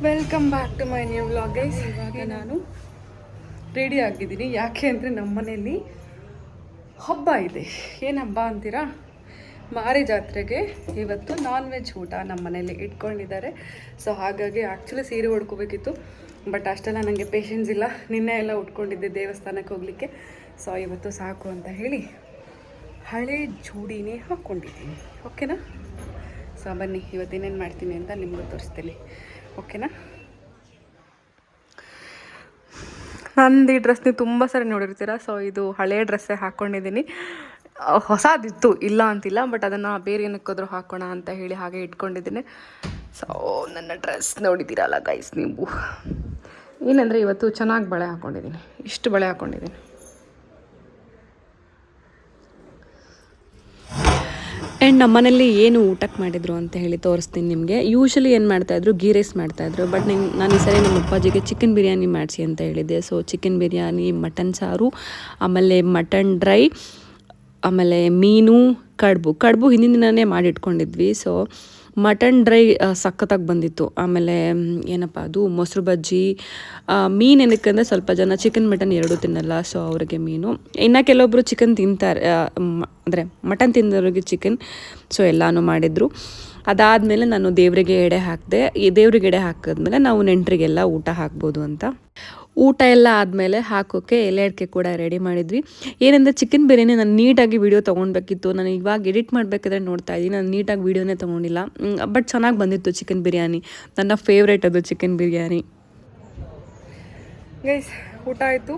Welcome back to my new vlog guys. ಇವಾಗ ನಾನು ready ಆಗಿದ್ದೀನಿ. ಯಾಕೆ ಅಂದರೆ ನಮ್ಮ ಮನೆಯಲ್ಲಿ ಹಬ್ಬ ಇದೆ. ಏನು ಹಬ್ಬ ಅಂತೀರಾ? ಮಾರಿ ಜಾತ್ರೆಗೆ ಇವತ್ತು ನಾನ್ ವೆಜ್ ಊಟ ನಮ್ಮ ಮನೇಲಿ ಇಟ್ಕೊಂಡಿದ್ದಾರೆ. ಸೊ ಹಾಗಾಗಿ ಆ್ಯಕ್ಚುಲಿ ಸೀರೆ ಉಟ್ಕೋಬೇಕಿತ್ತು, ಬಟ್ ಅಷ್ಟೆಲ್ಲ ನನಗೆ ಪೇಷನ್ಸ್ ಇಲ್ಲ. ನಿನ್ನೆ ಎಲ್ಲ ಉಟ್ಕೊಂಡಿದ್ದೆ ದೇವಸ್ಥಾನಕ್ಕೆ ಹೋಗಲಿಕ್ಕೆ. ಸೊ ಇವತ್ತು ಸಾಕು ಅಂತ ಹೇಳಿ ಹಳೆ ಜೋಡಿನೇ ಹಾಕ್ಕೊಂಡಿದ್ದೀನಿ. ಓಕೆನಾ? ಸೊ ಬನ್ನಿ ಇವತ್ತೇನೇನು ಮಾಡ್ತೀನಿ ಅಂತ ನಿಮಗೂ ತೋರಿಸ್ತೀನಿ. ಓಕೆನಾ? ನಂದು ಈ ಡ್ರೆಸ್ ನೀವು ತುಂಬ ಸರಿ ನೋಡಿರ್ತೀರ. ಸೊ ಇದು ಹಳೆಯ ಡ್ರೆಸ್ಸೇ ಹಾಕ್ಕೊಂಡಿದ್ದೀನಿ. ಹೊಸದಿತ್ತು, ಇಲ್ಲ ಅಂತಿಲ್ಲ, ಬಟ್ ಅದನ್ನು ಬೇರೆ ಏನಕ್ಕಾದ್ರೂ ಹಾಕೋಣ ಅಂತ ಹೇಳಿ ಹಾಗೆ ಇಟ್ಕೊಂಡಿದ್ದೀನಿ. ಸೊ ನನ್ನ ಡ್ರೆಸ್ ನೋಡಿದ್ದೀರಲ್ಲ ಗೈಸ್ ನೀವು. ಏನಂದರೆ ಇವತ್ತು ಚೆನ್ನಾಗಿ ಬಳೆ ಹಾಕ್ಕೊಂಡಿದ್ದೀನಿ. ಇಷ್ಟು ಬಳೆ ಹಾಕ್ಕೊಂಡಿದ್ದೀನಿ. ಆ್ಯಂಡ್ ನಮ್ಮನೇಲಿ ಏನು ಊಟಕ್ಕೆ ಮಾಡಿದರು ಅಂತ ಹೇಳಿ ತೋರಿಸ್ತೀನಿ ನಿಮಗೆ. ಯೂಶ್ವಲಿ ಏನು ಮಾಡ್ತಾಯಿದ್ರು, ಗೀ ರೈಸ್ ಮಾಡ್ತಾಯಿದ್ರು. ಬಟ್ ನಾನು ಈ ಸರಿ ನಮ್ಮ ಅಪ್ಪಾಜಿಗೆ ಚಿಕನ್ ಬಿರಿಯಾನಿ ಮಾಡಿಸಿ ಅಂತ ಹೇಳಿದ್ದೆ. ಸೊ ಚಿಕನ್ ಬಿರಿಯಾನಿ, ಮಟನ್ ಸಾರು, ಆಮೇಲೆ ಮಟನ್ ಡ್ರೈ, ಆಮೇಲೆ ಮೀನು, ಕಡುಬು ಹಿಂದಿನ ದಿನವೇ ಮಾಡಿಟ್ಕೊಂಡಿದ್ವಿ. ಸೊ ಮಟನ್ ಡ್ರೈ ಸಖತ್ತಾಗಿ ಬಂದಿತ್ತು. ಆಮೇಲೆ ಏನಪ್ಪ ಅದು ಮೊಸರು ಬಜ್ಜಿ, ಮೀನು ಏನಕ್ಕಂದರೆ ಸ್ವಲ್ಪ ಜನ ಚಿಕನ್ ಮಟನ್ ಎರಡೂ ತಿನ್ನಲ್ಲ. ಸೊ ಅವ್ರಿಗೆ ಮೀನು, ಇನ್ನು ಕೆಲವೊಬ್ಬರು ಚಿಕನ್ ತಿಂತಾರೆ, ಅಂದರೆ ಮಟನ್ ತಿಂದವ್ರಿಗೆ ಚಿಕನ್. ಸೊ ಎಲ್ಲನೂ ಮಾಡಿದರು. ಅದಾದಮೇಲೆ ನಾನು ದೇವರಿಗೆ ಎಡೆ ಹಾಕಿದೆ. ಈ ದೇವ್ರಿಗೆ ಎಡೆ ಹಾಕಿದ್ಮೇಲೆ ನಾವು ನೆಂಟರಿಗೆಲ್ಲ ಊಟ ಹಾಕ್ಬೋದು ಅಂತ. ಊಟ ಎಲ್ಲ ಆದಮೇಲೆ ಹಾಕೋಕ್ಕೆ ಎಲೆ ಅಡಿಕೆ ಕೂಡ ರೆಡಿ ಮಾಡಿದ್ವಿ. ಏನಂದರೆ ಚಿಕನ್ ಬಿರಿಯಾನಿ ನಾನು ನೀಟಾಗಿ ವೀಡಿಯೋ ತೊಗೊಳ್ಬೇಕಿತ್ತು. ನಾನು ಇವಾಗ ಎಡಿಟ್ ಮಾಡಬೇಕಾದ್ರೆ ನೋಡ್ತಾ ಇದ್ದೀನಿ, ನಾನು ನೀಟಾಗಿ ವೀಡಿಯೋನೇ ತೊಗೊಂಡಿಲ್ಲ. ಬಟ್ ಚೆನ್ನಾಗಿ ಬಂದಿತ್ತು ಚಿಕನ್ ಬಿರಿಯಾನಿ. ನನ್ನ ಫೇವ್ರೇಟ್ ಅದು ಚಿಕನ್ ಬಿರಿಯಾನಿ. ಗೈಸ್ ಊಟ ಆಯಿತು.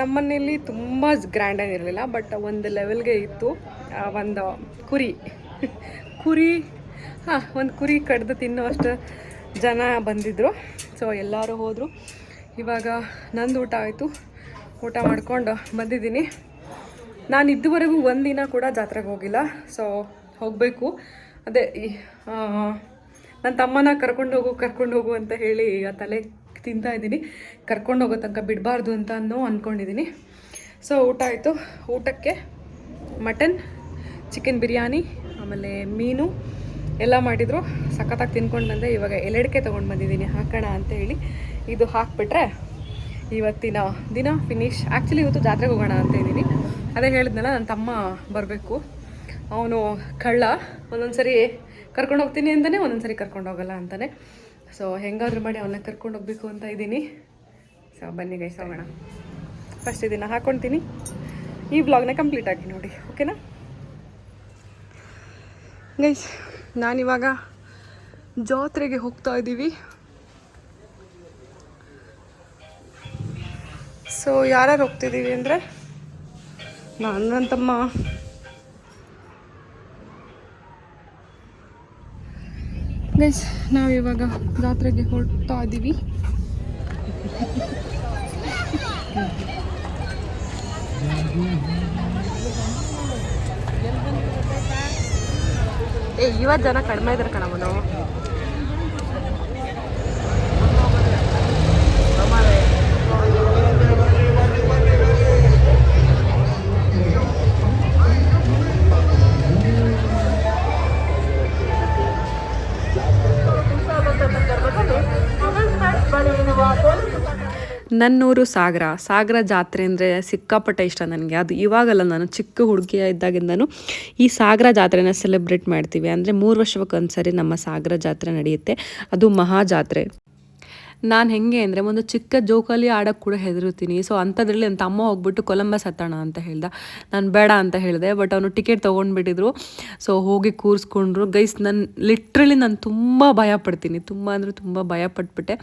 ನಮ್ಮನೇಲಿ ತುಂಬ ಗ್ರ್ಯಾಂಡಾಗಿರಲಿಲ್ಲ, ಬಟ್ ಒಂದು ಲೆವೆಲ್ಗೆ ಇತ್ತು. ಒಂದು ಕುರಿ ಕಡ್ದು ತಿನ್ನೋಷ್ಟು ಜನ ಬಂದಿದ್ದರು. ಸೊ ಎಲ್ಲರೂ ಹೋದರು. ಇವಾಗ ನಂದು ಊಟ ಆಯಿತು. ಊಟ ಮಾಡ್ಕೊಂಡು ಬಂದಿದ್ದೀನಿ. ನಾನು ಇದುವರೆಗೂ ಒಂದಿನ ಕೂಡ ಜಾತ್ರೆಗೆ ಹೋಗಿಲ್ಲ. ಸೊ ಹೋಗಬೇಕು. ಅದೇ ನನ್ನ ತಮ್ಮನ ಕರ್ಕೊಂಡು ಹೋಗು ಅಂತ ಹೇಳಿ ಈಗ ತಲೆ ತಿಂತಾಯಿದ್ದೀನಿ. ಕರ್ಕೊಂಡು ಹೋಗೋ ತನಕ ಬಿಡಬಾರ್ದು ಅಂತ ಅಂದ್ಕೊಂಡಿದ್ದೀನಿ. ಸೊ ಊಟ ಆಯಿತು. ಊಟಕ್ಕೆ ಮಟನ್, ಚಿಕನ್ ಬಿರಿಯಾನಿ, ಆಮೇಲೆ ಮೀನು ಎಲ್ಲ ಮಾಡಿದರು. ಸಖತ್ತಾಗಿ ತಿನ್ಕೊಂಡು ಬಂದೆ. ಇವಾಗ ಎಲೆಡಿಕೆ ತೊಗೊಂಡು ಬಂದಿದ್ದೀನಿ ಹಾಕೋಣ ಅಂತ ಹೇಳಿ. ಇದು ಹಾಕಿಬಿಟ್ರೆ ಇವತ್ತಿನ ದಿನ ಫಿನಿಶ್. ಆ್ಯಕ್ಚುಲಿ ಇವತ್ತು ಜಾತ್ರೆಗೆ ಹೋಗೋಣ ಅಂತ ಇದ್ದೀನಿ. ಅದೇ ಹೇಳಿದ್ನಲ್ಲ, ನನ್ನ ತಮ್ಮ ಬರಬೇಕು. ಅವನು ಕಳ್ಳ. ಒಂದೊಂದು ಸರಿ ಕರ್ಕೊಂಡು ಹೋಗ್ತೀನಿ ಅಂತಲೇ, ಒಂದೊಂದು ಸರಿ ಕರ್ಕೊಂಡು ಹೋಗಲ್ಲ ಅಂತಾನೆ. ಸೊ ಹೆಂಗಾದ್ರೂ ಮಾಡಿ ಅವನ್ನ ಕರ್ಕೊಂಡು ಹೋಗಬೇಕು ಅಂತ ಇದ್ದೀನಿ. ಸೊ ಬನ್ನಿ ಗೈಸ್ ಹೋಗೋಣ. ಫಸ್ಟ್ ಇದನ್ನು ಹಾಕ್ಕೊಳ್ತೀನಿ. ಈ ವ್ಲಾಗ್ನ ಕಂಪ್ಲೀಟ್ ಆಗಿ ನೋಡಿ. ಓಕೆನಾ ಗೈಸ್? ನಾನಿವಾಗ ಜಾತ್ರೆಗೆ ಹೋಗ್ತಾ ಇದ್ದೀವಿ. ಸೊ ಯಾರ್ಯಾರು ಹೋಗ್ತಿದ್ದೀವಿ ಅಂದರೆ, ನಾನು, ನನ್ನ ತಮ್ಮ, ಗೈಸ್ ನಾವಿವಾಗ ಜಾತ್ರೆಗೆ ಹೊರಡ್ತಾ ಇದ್ದೀವಿ. ಇವತ್ತು ಜನ ಕಡಿಮೆ ಇದ್ದಾರೆ ಕಣವ. ನಾವು ನನ್ನೂರು ಸಾಗರ ಜಾತ್ರೆ ಅಂದರೆ ಸಿಕ್ಕಾಪಟ್ಟೆ ಇಷ್ಟ ನನಗೆ. ಅದು ಇವಾಗಲ್ಲ, ನಾನು ಚಿಕ್ಕ ಹುಡುಗಿಯ ಇದ್ದಾಗಿಂದನೂ ಈ ಸಾಗರ ಜಾತ್ರೆನ ಸೆಲೆಬ್ರೇಟ್ ಮಾಡ್ತೀವಿ. ಅಂದರೆ 3 ವರ್ಷಕ್ಕೊಂದ್ಸರಿ ನಮ್ಮ ಸಾಗರ ಜಾತ್ರೆ ನಡೆಯುತ್ತೆ. ಅದು ಮಹಾ ಜಾತ್ರೆ. ನಾನು ಹೆಂಗೆ ಅಂದರೆ, ಒಂದು ಚಿಕ್ಕ ಜೋಕಾಲಿ ಆಡೋಕ್ಕೆ ಕೂಡ ಹೆದರುತ್ತೀನಿ. ಸೊ ಅಂಥದ್ರಲ್ಲಿ ನನ್ನ ತಮ್ಮ ಹೋಗ್ಬಿಟ್ಟು ಕೊಲಂಬಸ್ ಹತ್ತೋಣ ಅಂತ ಹೇಳ್ದ. ನಾನು ಬೇಡ ಅಂತ ಹೇಳಿದೆ. ಬಟ್ ಅವನು ಟಿಕೆಟ್ ತೊಗೊಂಡ್ಬಿಟ್ಟಿದ್ರು. ಸೊ ಹೋಗಿ ಕೂರಿಸ್ಕೊಂಡ್ರು. ಗೈಸ್ ನಾನು ತುಂಬ ಭಯಪಡ್ತೀನಿ. ತುಂಬ ಅಂದರೆ ತುಂಬ ಭಯಪಟ್ಬಿಟ್ಟೆ.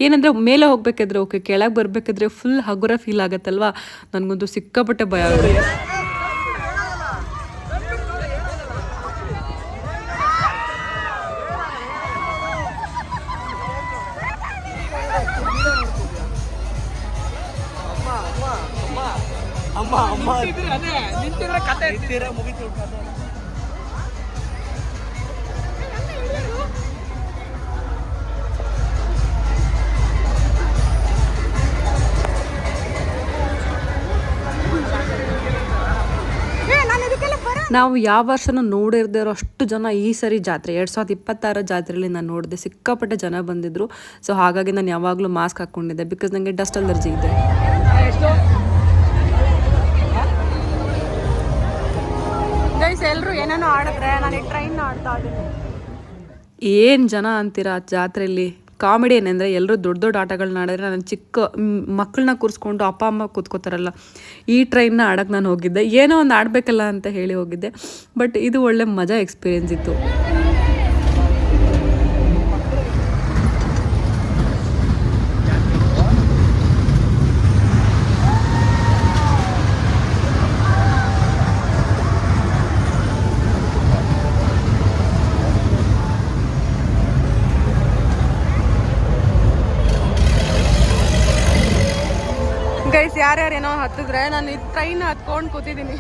ಏನಂದರೆ ಮೇಲೆ ಹೋಗ್ಬೇಕಾದ್ರೆ ಓಕೆ, ಕೆಳಗೆ ಬರಬೇಕಾದ್ರೆ ಫುಲ್ ಹಗುರ ಫೀಲ್ ಆಗುತ್ತಲ್ವ. ನನಗಂತೂ ಸಿಕ್ಕಾಪಟ್ಟೆ ಭಯ ಆಗುತ್ತೆ. ನಾವು ಯಾವ ವರ್ಷನೂ ನೋಡಿರದೇ ಇರೋ ಅಷ್ಟು ಜನ ಈ ಸರಿ ಜಾತ್ರೆ 2026 ಜಾತ್ರೆಯಲ್ಲಿ ನಾನು ನೋಡಿದೆ. ಸಿಕ್ಕಾಪಟ್ಟೆ ಜನ ಬಂದಿದ್ದರು. ಸೊ ಹಾಗಾಗಿ ನಾನು ಯಾವಾಗಲೂ ಮಾಸ್ಕ್ ಹಾಕ್ಕೊಂಡಿದ್ದೆ, ಬಿಕಾಸ್ ನನಗೆ ಡಸ್ಟ್ ಅಲರ್ಜಿ ಇದೆ. ಗೈಸ್ ಎಲ್ಲರೂ ಏನೇನೋ ಆಡಿದ್ರೆ ನಾನು ಟ್ರೈನ್ ಆಡ್ತಾ ಇದ್ದೀನಿ. ಏನು ಜನ ಅಂತೀರಾ ಜಾತ್ರೆಯಲ್ಲಿ. ಕಾಮಿಡಿ ಏನೆಂದರೆ ಎಲ್ಲರೂ ದೊಡ್ಡ ದೊಡ್ಡ ಆಟಗಳನ್ನ ಆಡಿದ್ರೆ ನಾನು ಚಿಕ್ಕ ಮಕ್ಕಳನ್ನ ಕೂರಿಸ್ಕೊಂಡು ಅಪ್ಪ ಅಮ್ಮ ಕೂತ್ಕೋತಾರಲ್ಲ, ಈ ಟ್ರೈನ್ನ ಆಡೋಕ್ಕೆ ನಾನು ಹೋಗಿದ್ದೆ. ಏನೋ ಒಂದು ಆಡಬೇಕಲ್ಲ ಅಂತ ಹೇಳಿ ಹೋಗಿದ್ದೆ. ಬಟ್ ಇದು ಒಳ್ಳೆ ಮಜಾ ಎಕ್ಸ್ಪೀರಿಯೆನ್ಸ್ ಇತ್ತು. ಗೈಸ್ ಯಾರ್ಯಾರೇನೋ ಹತ್ತಿದ್ರೆ ನಾನು ಈ ಟ್ರೈನ್ ಹತ್ಕೊಂಡು ಕೂತಿದ್ದೀನಿ.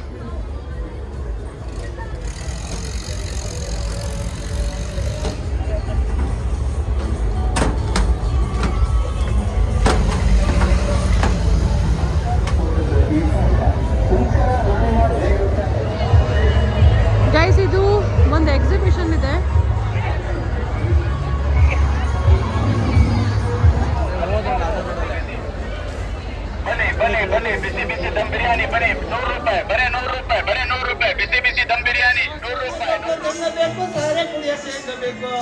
ಗೈಸ್ ಇದು ಒಂದು ಎಕ್ಸಿಬಿಷನ್ ಇದೆ. ಬನ್ನಿ ಬಿಸಿ ಬಿಸಿ ದಮ್ ಬಿರಿಯಾನಿ ಬನ್ನಿ, 100 ರೂಪಾಯಿ, ಬರೇ 100 ರೂಪಾಯಿ, ಬರೇ 100 ರೂಪಾಯಿ, ಬಿಸಿ ಬಿಸಿ ದಮ್ ಬಿರಿಯಾನಿ 100 ರೂಪಾಯಿ. ಬೇಕು ಸಾರೆ ಕುಡಿಯಕ್ಕೆ ಬೇಕು,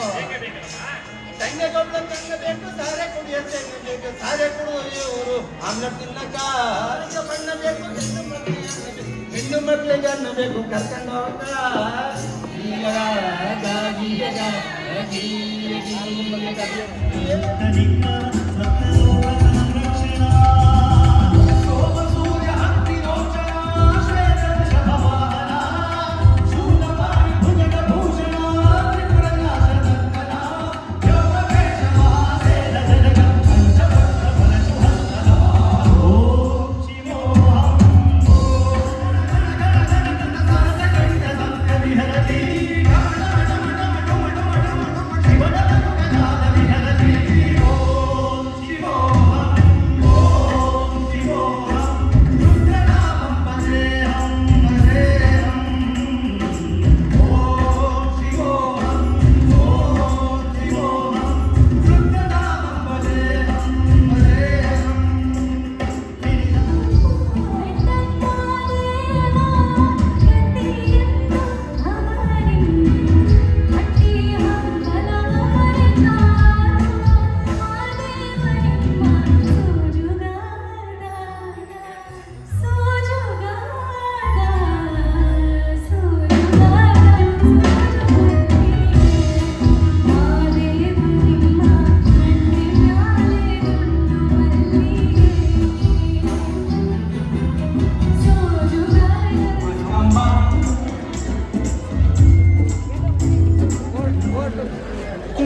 ತಂಗೆ ಗೊಬ್ಬರ ಬೇಕು, ಸಾರೆ ಕುಡಿಯಕ್ಕೆ ಬೇಕು, ಸಾರೆ ಕುಡಿಯೋರು ಆಮ್ಲೆಟ್ ತಿನ್ನಕ ಬಣ್ಣ ಬೇಕು, ಹೆಣ್ಣು ಮಕ್ಕಳಿಗೆ ಅನ್ನ ಬೇಕು, ಕರ್ಕೊಂಡು ಹೋಗ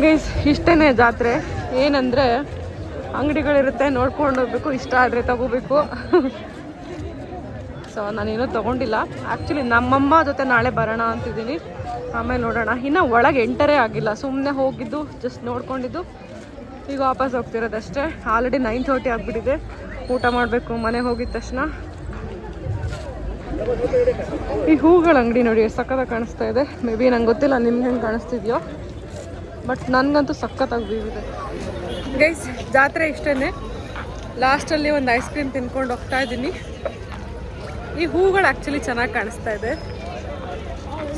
ಗೈಸ್ ಇಷ್ಟೇ ಜಾತ್ರೆ. ಏನಂದರೆ ಅಂಗಡಿಗಳಿರುತ್ತೆ, ನೋಡ್ಕೊಂಡು ಹೋಗ್ಬೇಕು, ಇಷ್ಟ ಆದರೆ ತಗೋಬೇಕು. ಸೊ ನಾನೇನೂ ತೊಗೊಂಡಿಲ್ಲ. ಆ್ಯಕ್ಚುಲಿ ನಮ್ಮಮ್ಮ ಜೊತೆ ನಾಳೆ ಬರೋಣ ಅಂತಿದ್ದೀನಿ, ಆಮೇಲೆ ನೋಡೋಣ. ಇನ್ನು ಒಳಗೆ ಎಂಟರೇ ಆಗಿಲ್ಲ, ಸುಮ್ಮನೆ ಹೋಗಿದ್ದು ಜಸ್ಟ್ ನೋಡ್ಕೊಂಡಿದ್ದು ಈಗ ವಾಪಸ್ ಹೋಗ್ತಿರೋದಷ್ಟೇ. ಆಲ್ರೆಡಿ 9:30 ಆಗಿಬಿಟ್ಟಿದೆ. ಊಟ ಮಾಡಬೇಕು ಮನೆಗೆ ಹೋಗಿದ ತಕ್ಷಣ. ಈ ಹೂಗಳ ಅಂಗಡಿ ನೋಡಿ ಎಷ್ಟು ಸಕ್ಕತ್ತಾಗಿ ಕಾಣಿಸ್ತಾ ಇದೆ. ಮೇ ಬಿ ನಂಗೆ ಗೊತ್ತಿಲ್ಲ ನಿಮ್ಗೆ ಹೆಂಗೆ ಕಾಣಿಸ್ತಿದ್ಯೋ, ಬಟ್ ನನಗಂತೂ ಸಖತ್ತಾಗಿ ಬೀವಿದೆ. ಗೈಸ್ ಜಾತ್ರೆ ಇಷ್ಟೇ. ಲಾಸ್ಟಲ್ಲಿ ಒಂದು ಐಸ್ ಕ್ರೀಮ್ ತಿನ್ಕೊಂಡು ಹೋಗ್ತಾ ಇದ್ದೀನಿ. ಈ ಹೂಗಳು ಆ್ಯಕ್ಚುಲಿ ಚೆನ್ನಾಗಿ ಕಾಣಿಸ್ತಾ ಇದೆ.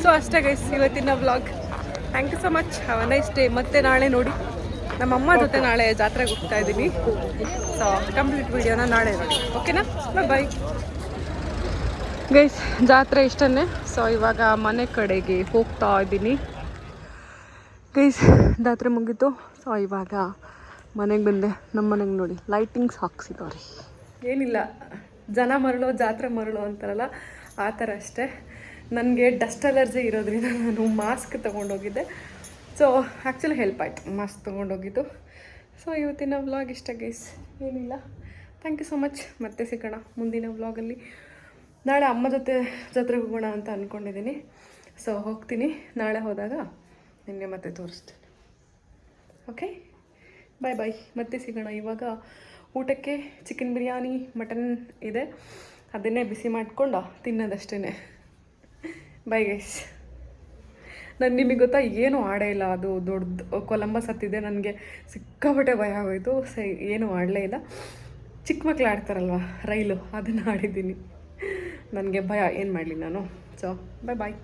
ಸೊ ಅಷ್ಟೇ ಗೈಸ್ ಇವತ್ತಿನ vlog. Thank you so much, have a nice day. ಮತ್ತೆ ನಾಳೆ ನೋಡಿ, ನಮ್ಮಮ್ಮ ಜೊತೆ ನಾಳೆ ಜಾತ್ರೆಗೆ ಹೋಗ್ತಾ ಇದ್ದೀನಿ. ಸೊ ಕಂಪ್ಲೀಟ್ ವಿಡಿಯೋನ ನಾಳೆ ನೋಡಿ, ಓಕೆನಾ? Bye guys. ಜಾತ್ರೆ ಇಷ್ಟೇ. ಸೊ ಇವಾಗ ಮನೆ ಕಡೆಗೆ ಹೋಗ್ತಾ ಇದ್ದೀನಿ ಗೈಸ್. ಜಾತ್ರೆ ಮುಗೀತು. ಸೊ ಇವಾಗ ಮನೆಗೆ ಬಂದೆ. ನಮ್ಮ ಮನೆಗೆ ನೋಡಿ ಲೈಟಿಂಗ್ಸ್ ಹಾಕ್ಸಿದ್ದಾರೆ. ಏನಿಲ್ಲ, ಜನ ಮರಳು ಜಾತ್ರೆ ಮರಳು ಅಂತಾರಲ್ಲ ಆ ಥರ ಅಷ್ಟೇ. ನನಗೆ ಡಸ್ಟ್ ಅಲರ್ಜಿ ಇರೋದ್ರಿಂದ ನಾನು ಮಾಸ್ಕ್ ತೊಗೊಂಡೋಗಿದ್ದೆ. ಸೊ ಆ್ಯಕ್ಚುಲಿ ಹೆಲ್ಪ್ ಆಯಿತು ಮಾಸ್ಕ್ ತೊಗೊಂಡೋಗಿದ್ದು. ಸೊ ಇವತ್ತಿನ ವ್ಲಾಗ್ ಇಷ್ಟ ಗೈಸ್, ಏನಿಲ್ಲ. Thank you so much. ಮತ್ತೆ ಸಿಗೋಣ ಮುಂದಿನ ವ್ಲಾಗಲ್ಲಿ. ನಾಳೆ ಅಮ್ಮ ಜೊತೆ ಜಾತ್ರೆಗೆ ಹೋಗೋಣ ಅಂತ ಅಂದ್ಕೊಂಡಿದ್ದೀನಿ. ಸೊ ಹೋಗ್ತೀನಿ. ನಾಳೆ ಹೋದಾಗ ನಿಮಗೆ ಮತ್ತೆ ತೋರಿಸ್ತೀನಿ. ಓಕೆ, ಬಾಯ್ ಬಾಯ್. ಮತ್ತೆ ಸಿಗೋಣ. ಇವಾಗ ಊಟಕ್ಕೆ ಚಿಕನ್ ಬಿರಿಯಾನಿ, ಮಟನ್ ಇದೆ, ಅದನ್ನೇ ಬಿಸಿ ಮಾಡ್ಕೊಂಡು ತಿನ್ನೋದಷ್ಟೇ. Bye guys. ನಾನು ನಿಮಗೆ ಗೊತ್ತಾ ಏನೂ ಆಡೇ ಇಲ್ಲ. ಅದು ದೊಡ್ಡ ಕೊಲಂಬಸ್ ಹತ್ತಿದೆ, ನನಗೆ ಸಿಕ್ಕಾಪಟ್ಟೆ ಭಯ ಆಗೋಯ್ತು. ಏನೂ ಆಡಲೇ ಇಲ್ಲ. ಚಿಕ್ಕ ಮಕ್ಳು ಆಡ್ತಾರಲ್ವ ರೈಲು, ಅದನ್ನು ಆಡಿದ್ದೀನಿ. ನನಗೆ ಭಯ, ಏನು ಮಾಡಲಿ ನಾನು. ಸೊ ಬಾಯ್.